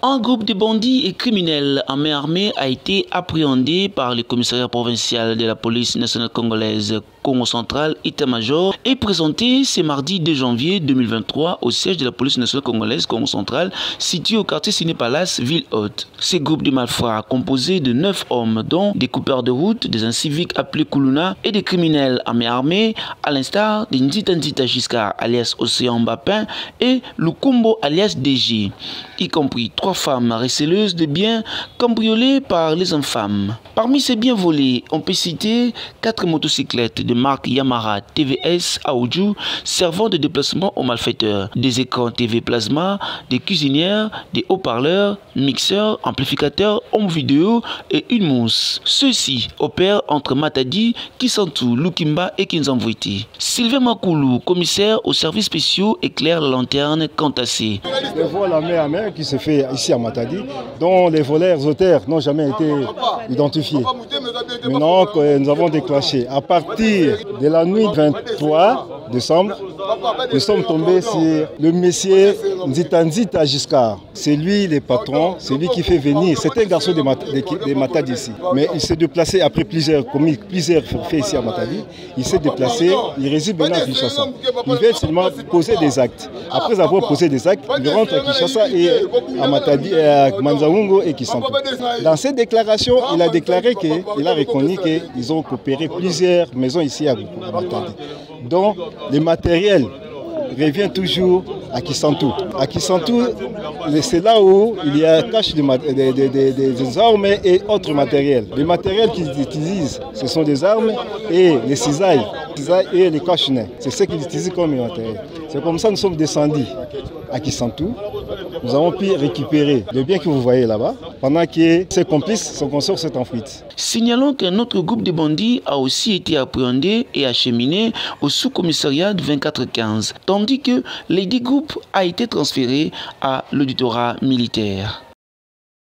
Un groupe de bandits et criminels en main armée a été appréhendé par le commissariat provincial de la police nationale congolaise Congo central État-major et présenté ce mardi 2 janvier 2023 au siège de la police nationale congolaise Congo central situé au quartier Ciné Palace, ville haute. Ce groupe de malfrats composé de 9 hommes dont des coupeurs de route, des inciviques appelés Kuluna et des criminels en main armée à l'instar de Nzita Nzita Giscard alias Océan Mbapin et Lukumbo alias DG, y compris 3 femmes receleuses de biens cambriolés par les infâmes. Parmi ces biens volés, on peut citer 4 motocyclettes de marque Yamaha TVS Aoju servant de déplacement aux malfaiteurs, des écrans TV plasma, des cuisinières, des haut-parleurs, mixeurs, amplificateurs, home vidéo et une mousse. Ceux-ci opèrent entre Matadi, Kisantu, Lukimba et Kinzamvouiti. Sylvain Makoulou, commissaire aux services spéciaux, éclaire la lanterne cantassée. Le vol à main qui se fait ici à Matadi, dont les voleurs auteurs n'ont jamais été identifiés. Maintenant, nous avons déclenché à partir de la nuit 23 décembre, nous sommes tombés sur le monsieur Nzita Nzita Giscard. C'est lui le patron, c'est lui qui fait venir. C'est un garçon de Matadi ici. Mais il s'est déplacé après plusieurs faits ici à Matadi. Il s'est déplacé, il réside maintenant à Kinshasa. Il veut seulement poser des actes. Après avoir posé des actes, il rentre à Kinshasa et à Matadi, à Manzaungo et Kisantu. Dans cette déclaration, il a déclaré qu'il a reconnu qu'ils ont coopéré plusieurs maisons ici à Matadi. Donc, le matériel revient toujours à Kisantu. À Kisantu, c'est là où il y a cache des armes et autres matériels. Les matériels qu'ils utilisent, ce sont des armes et les cisailles et les cache-nez. C'est ce qu'ils utilisent comme matériel. C'est comme ça que nous sommes descendus à Kisantu. Nous avons pu récupérer le bien que vous voyez là-bas, pendant que ses complices, son consort, s'est en fuite. Signalons qu'un autre groupe de bandits a aussi été appréhendé et acheminé au sous-commissariat de 2415, tandis que les 10 groupes a été transféré à l'auditorat militaire.